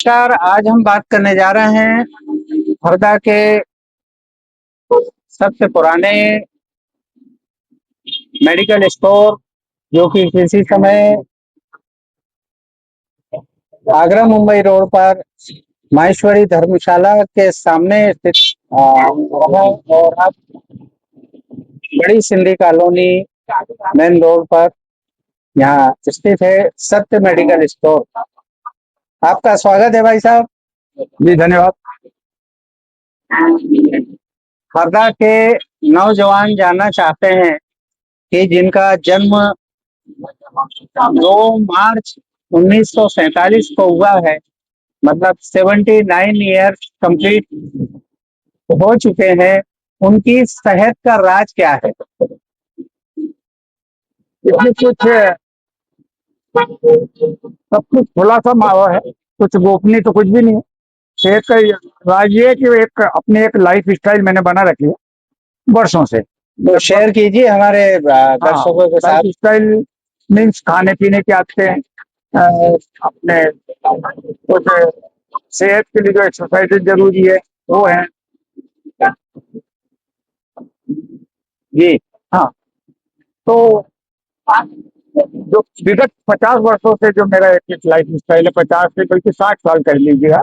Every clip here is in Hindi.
नमस्कार। आज हम बात करने जा रहे हैं हरदा के सबसे पुराने मेडिकल स्टोर, जो कि किसी समय आगरा मुंबई रोड पर माहेश्वरी धर्मशाला के सामने स्थित रहा और अब बड़ी सिंधी कॉलोनी मेन रोड पर यहाँ स्थित है सत्य मेडिकल स्टोर। आपका स्वागत है भाई साहब। जी धन्यवाद। हरदा के नौजवान जानना चाहते हैं कि जिनका जन्म 2 मार्च 1947 को हुआ है, मतलब 79 ईयर्स कंप्लीट हो चुके हैं, उनकी सेहत का राज क्या है? इसमें कुछ सब कुछ खुला सा माहौल है, कुछ गोपनीय तो कुछ भी नहीं है। सेहत का राज ये है कि एक अपनी एक लाइफ स्टाइल मैंने बना रखी है वर्षों से। तो शेयर कीजिए हमारे दर्शकों के साथ। लाइफ स्टाइल मीन्स खाने पीने के आते हैं, अपने कुछ सेहत के लिए जो एक्सरसाइज जरूरी है वो है जी हाँ। तो जो विगत 50 वर्षों से जो मेरा एक लाइफ स्टाइल है, 50 से बल्कि 60 साल कर लीजिएगा,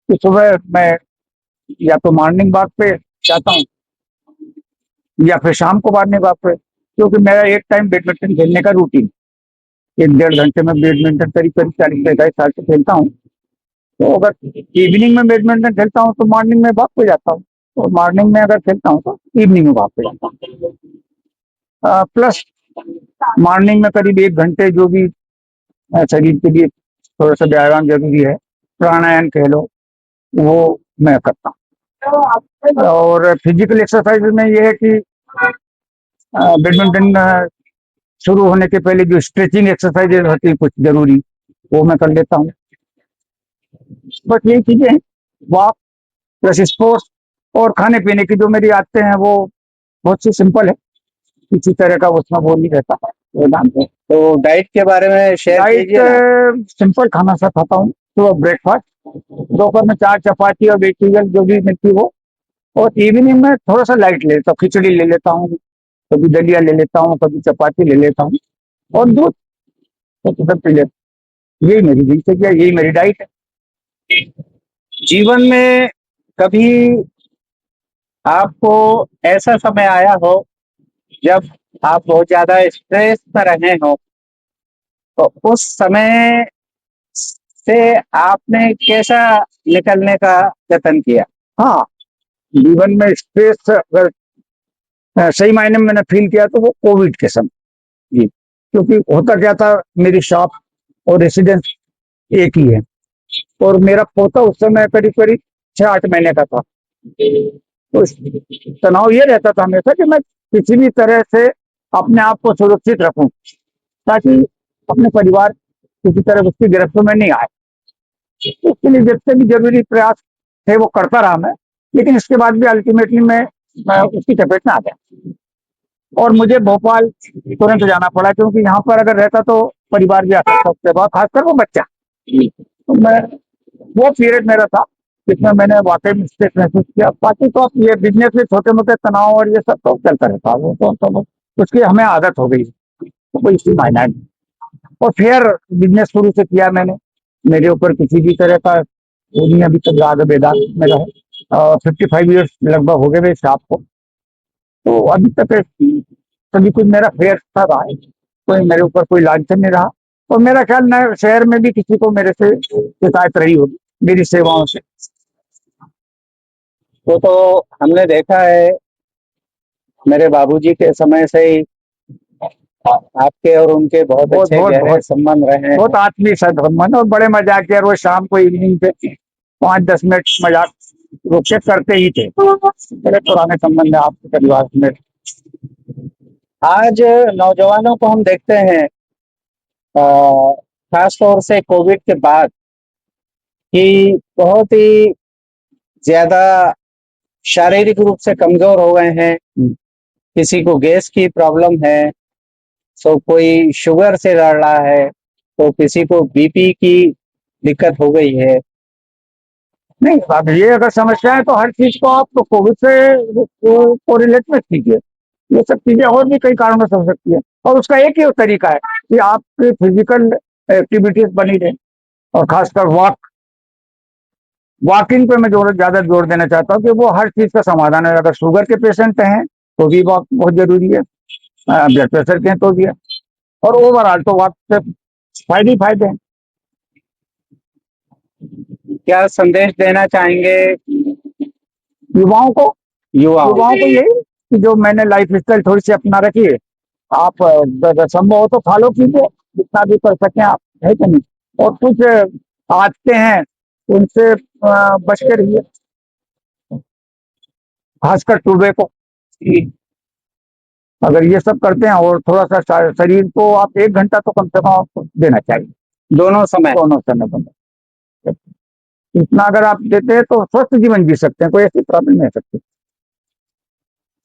कि सुबह मैं या तो मॉर्निंग वॉक पे जाता हूँ या फिर शाम को मॉर्निंग वॉक पे, क्योंकि मेरा एक टाइम बैडमिंटन खेलने का रूटीन, 1-1.5 घंटे में बैडमिंटन करीब करीब 40-45 साल से खेलता हूँ। तो अगर इवनिंग में बैडमिंटन खेलता हूँ तो मॉर्निंग में वॉक पे जाता हूँ, और मॉर्निंग में अगर खेलता हूँ तो इवनिंग में वॉक पे जाता हूँ। प्लस मॉर्निंग में करीब 1 घंटे जो भी शरीर के लिए थोड़ा सा व्यायाम जरूरी है, प्राणायाम कह लो, वो मैं करता हूँ। और फिजिकल एक्सरसाइज में ये है कि बैडमिंटन शुरू होने के पहले जो स्ट्रेचिंग एक्सरसाइजेज होती है कुछ जरूरी, वो मैं कर लेता हूँ। बस यही चीजें हैं, वॉक प्लस स्पोर्ट्स और खाने पीने की जो मेरी आदतें हैं वो बहुत सी सिंपल है, किसी तरह का उसमें वो नहीं रहता है। तो डाइट के बारे में शेयर कीजिए ना। डाइट सिंपल खाना सा खाता हूँ, तो ब्रेकफास्ट, दोपहर में 4 चपाती और वेजिटेबल जो भी मिलती हो, और इवनिंग में थोड़ा सा लाइट ले लेता हूँ, खिचड़ी ले लेता हूँ, कभी दलिया ले लेता हूँ, कभी चपाती ले लेता हूँ, और दूध तो सब पी लेता हूँ। यही मेरी दिनचर्या, यही मेरी डाइट है। जीवन में कभी आपको ऐसा समय आया हो जब आप बहुत ज्यादा स्ट्रेस में रहे हो, तो उस समय से आपने कैसा निकलने का यत्न किया? हाँ, जीवन में स्ट्रेस अगर सही मायने में मैंने फील किया तो वो कोविड के समय। जी, क्योंकि होता क्या था, मेरी शॉप और रेसिडेंस एक ही है, और मेरा पोता उस समय करीब करीब 6-8 महीने का था। तो तनाव ये रहता था हमेशा कि मैं किसी भी तरह से अपने आप को सुरक्षित रखूं, ताकि अपने परिवार किसी तरह उसकी गिरफ्त में नहीं आए। उसके लिए जितने भी जरूरी प्रयास थे वो करता रहा मैं, लेकिन इसके बाद भी अल्टीमेटली मैं उसकी चपेट में आ गया, और मुझे भोपाल तुरंत जाना पड़ा, क्योंकि यहाँ पर अगर रहता तो परिवार भी आ सकता उसके बाद, खासकर वो बच्चा। तो मैं वो पीरियड मेरा था जिसमें मैंने वाकई में स्ट्रेस महसूस किया। बाकी तो अब ये बिजनेस में छोटे मोटे तनाव और ये सब तो चलता रहता है, वो तो उसकी हमें आदत हो गई, तो कोई इसकी मायना नहीं। और फिर बिजनेस शुरू से किया मैंने, मेरे ऊपर किसी भी तरह का वो नहीं अभी तक राग वेदांत में रहे। 55 ईयर्स लगभग हो गए मेरे शॉप को, तो अभी तक सभी कुछ मेरा फेयर था रहा है, कोई मेरे ऊपर कोई लांछन नहीं रहा, और मेरा ख्याल न शहर में भी किसी को मेरे से शिकायत रही होगी मेरी सेवाओं से। तो हमने देखा है मेरे बाबूजी के समय से ही आपके और उनके बहुत बहुत अच्छे बहुत गहरे बहुत संबंध रहे हैं। बहुत आत्मीय संबंध, और बड़े मजाक यार, वो शाम को इवनिंग पे 5-10 मिनट मजाक रोके करते ही थे। बड़े पुराने संबंध है आपके परिवार में। आज नौजवानों को हम देखते हैं, खास तौर से कोविड के बाद, कि बहुत ही ज्यादा शारीरिक रूप से कमजोर हो गए हैं। किसी को गैस की प्रॉब्लम है, तो कोई शुगर से लड़ रहा है, तो किसी को बीपी की दिक्कत हो गई है। नहीं, अब ये अगर समस्या है तो हर चीज को आप तो कोविड से कोरिलेट मत कीजिए। ये सब चीजें और भी कई कारणों से हो सकती है, और उसका एक ही तरीका है कि आपकी फिजिकल एक्टिविटीज बनी रहे, और खासकर वॉकिंग पे मैं ज्यादा जोर देना चाहता हूँ कि वो हर चीज का समाधान है। अगर शुगर के पेशेंट हैं तो भी वॉक बहुत जरूरी है, ब्लड प्रेशर के हैं तो भी है, और ओवरऑल तो वॉक से फायदे ही फायदे हैं। क्या संदेश देना चाहेंगे युवाओं को युवाओं युवाओं को यही कि जो मैंने लाइफ स्टाइल थोड़ी सी अपना रखी है, आप अगर संभव हो तो फॉलो कीजिए जितना भी कर सकें आप, है कि नहीं। और कुछ आते हैं उनसे बच के रहिए, खासकर टूबे को। अगर ये सब करते हैं और थोड़ा सा शरीर को आप 1 घंटा तो कम से कम आपको देना चाहिए, दोनों समय? दोनों समय दोनों। इतना अगर आप देते हैं तो स्वस्थ जीवन जी सकते हैं, कोई ऐसी प्रॉब्लम नहीं हो सकती।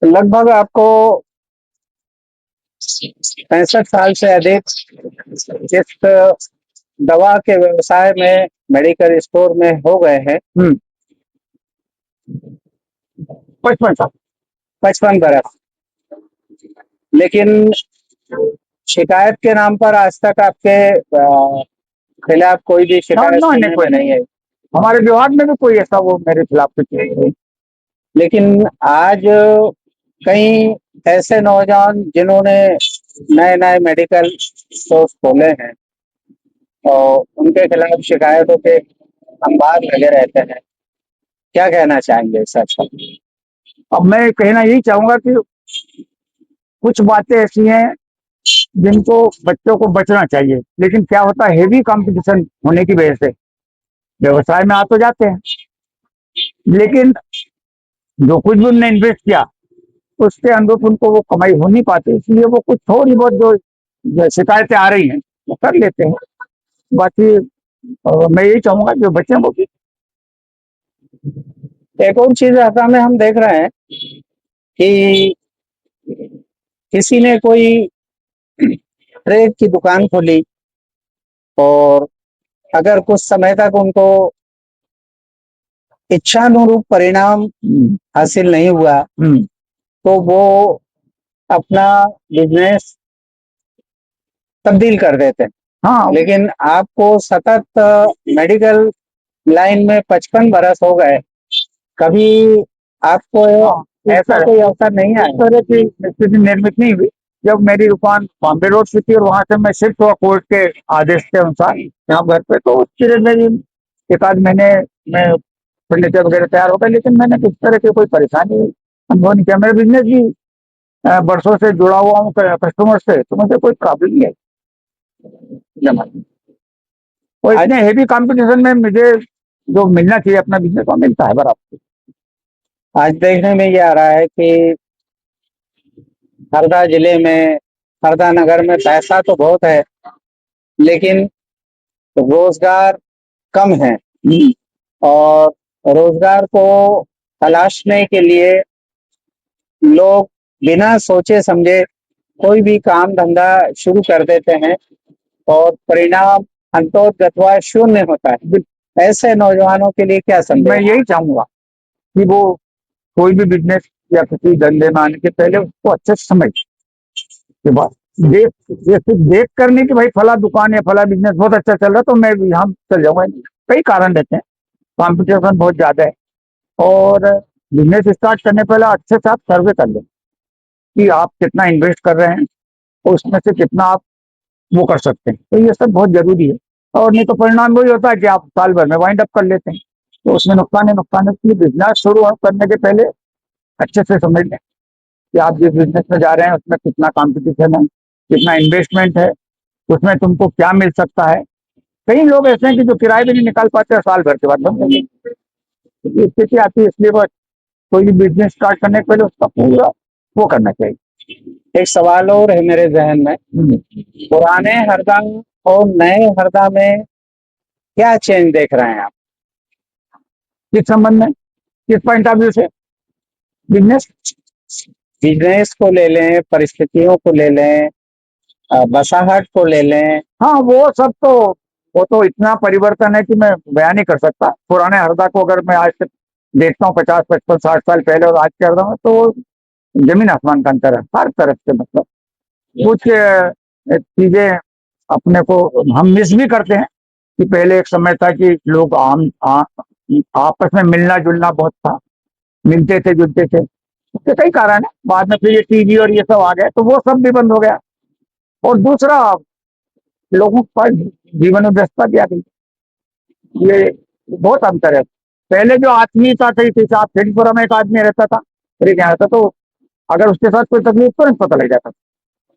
लगभग आपको 65 साल से अधिक इस दवा के व्यवसाय में, मेडिकल स्टोर में हो गए हैं। 55 साल। 55 बरस। लेकिन शिकायत के नाम पर आज तक आपके खिलाफ कोई भी शिकायत नहीं, सुनने कोई में नहीं आई। हमारे विभाग में भी कोई ऐसा वो मेरे खिलाफ कुछ नहीं। लेकिन आज कई ऐसे नौजवान जिन्होंने नए नए मेडिकल स्टोर खोले हैं और उनके खिलाफ शिकायतों के अंबार लगे रहते हैं, क्या कहना चाहेंगे सर? अब मैं कहना यही चाहूंगा कि कुछ बातें ऐसी हैं जिनको बच्चों को बचना चाहिए, लेकिन क्या होता है, हेवी कंपटीशन होने की वजह से व्यवसाय में आ तो जाते हैं, लेकिन जो कुछ भी उनने इन्वेस्ट किया उसके अनुरूप उनको वो कमाई हो नहीं पाती, इसलिए वो कुछ थोड़ी बहुत जो शिकायतें आ रही हैं वो कर लेते हैं। बाकी मैं यही चाहूंगा जो बच्चे वो भी। एक और चीज ऐसा में हम देख रहे हैं कि किसी ने कोई ट्रेड की दुकान खोली और अगर कुछ समय तक उनको इच्छानुरूप परिणाम हासिल नहीं हुआ तो वो अपना बिजनेस तब्दील कर देते हैं। हाँ, लेकिन आपको सतत मेडिकल लाइन में 55 बरस हो गए, कभी आपको ऐसा कोई अवसर नहीं आया? इस तरह की स्थिति निर्मित नहीं हुई। जब मेरी दुकान बॉम्बे रोड से थी और वहां से मैं शिफ्ट हुआ कोर्ट के आदेश के अनुसार यहाँ घर पे, तो उस पीरियड में 1 आध महीने में फर्नीचर वगैरह तैयार हो गए, लेकिन मैंने किस तरह की कोई परेशानी अनुभव नहीं किया। मेरा बिजनेस भी बरसों से जुड़ा हुआ हूँ कस्टमर से, तो मुझे कोई प्रॉब्लम नहीं है। और इतने हेवी कंपटीशन में मुझे जो मिलना चाहिए अपना बिजनेस वो मिलता है बराबर। आज देखने में ये आ रहा है कि हरदा जिले में, हरदा नगर में पैसा तो बहुत है लेकिन रोजगार कम है, और रोजगार को तलाशने के लिए लोग बिना सोचे समझे कोई भी काम धंधा शुरू कर देते हैं और परिणाम अंतोगत्वा शून्य होता है। ऐसे नौजवानों के लिए क्या संदेश? मैं यही चाहूंगा कि वो कोई भी बिजनेस या किसी धंधे में आने के पहले उसको अच्छे से समझ के बाद देख करने की भाई फला दुकान या फला बिजनेस बहुत अच्छा चल रहा है तो मैं यहाँ चल जाऊंगा। कई कारण रहते हैं, कंपटीशन बहुत ज्यादा है, और बिजनेस स्टार्ट करने पहले अच्छे से आप सर्वे कर लें कि आप कितना इन्वेस्ट कर रहे हैं और उसमें से कितना आप वो कर सकते हैं, तो ये सब बहुत जरूरी है। और नहीं तो परिणाम वही होता है कि आप साल भर में वाइंड अप कर लेते हैं, तो उसमें नुकसान है। इसलिए बिजनेस शुरू करने के पहले अच्छे से समझ लें कि आप जिस बिजनेस में जा रहे हैं उसमें कितना कंपटीशन है, कितना इन्वेस्टमेंट है, उसमें तुमको क्या मिल सकता है। कई लोग ऐसे हैं कि जो किराए भी नहीं निकाल पाते, साल भर के बाद बंद कर देते हैं। ये स्थिति आती है, इसलिए बस कोई भी बिजनेस स्टार्ट करने के पहले उसका पूरा वो करना चाहिए। एक सवाल और है मेरे जहन में, पुराने हरदा और नए हरदा में क्या चेंज देख रहे हैं आप? किस संबंध में, किस पॉइंट ऑफ व्यू से? बिजनेस बिजनेस को ले लें, परिस्थितियों को ले लें, बसाहट को ले लें। हाँ, वो सब तो वो तो इतना परिवर्तन है कि मैं बयान नहीं कर सकता। पुराने हरदा को अगर मैं आज तक देखता हूँ 50, 55, 60 साल पहले और आज के हरदा में, तो जमीन आसमान का अंतर है हर तरफ से। मतलब कुछ चीजें अपने को हम मिस भी करते हैं कि पहले एक समय था कि लोग आपस में मिलना जुलना बहुत था, मिलते थे जुलते थे। उसके कई कारण है, बाद में फिर ये टीवी और ये सब आ गए तो वो सब भी बंद हो गया। और दूसरा, लोगों पर जीवन में व्यस्तता भी आ गई, ये बहुत अंतर है। पहले जो आत्मीयता थी आप खिड़कीपुरा में एक आदमी रहता था, फिर यहाँ रहता, तो अगर उसके साथ कोई तकलीफ तुरंत पता लग जाता था।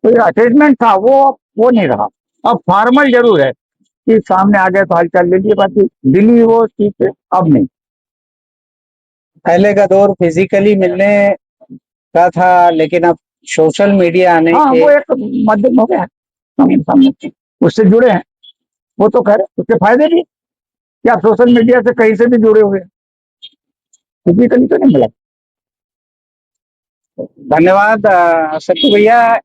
तो ये अटैचमेंट था वो नहीं रहा। अब फॉर्मल जरूर है कि सामने आ गए तो हालचाल ले लिए, बाकी दिली वो चीज अब नहीं। पहले का दौर फिजिकली मिलने का था, लेकिन अब सोशल मीडिया आने हाँ, के वो एक माध्यम हो गया है, हम सामने उससे जुड़े हैं। वो तो खैर उसके फायदे भी कि आप सोशल मीडिया से कहीं से भी जुड़े हुए हैं, फिजिकली तो नहीं मिला। धन्यवाद सत्तू भैया।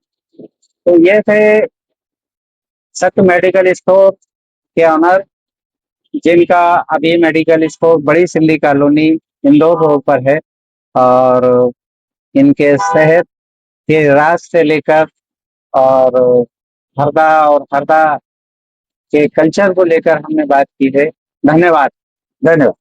तो ये थे सत्तू मेडिकल स्टोर के ऑनर, जिनका अभी मेडिकल स्टोर बड़ी सिंधी कॉलोनी इंदौर रोड पर है। और इनके सेहत के राज से लेकर और हरदा के कल्चर को लेकर हमने बात की है। धन्यवाद। धन्यवाद।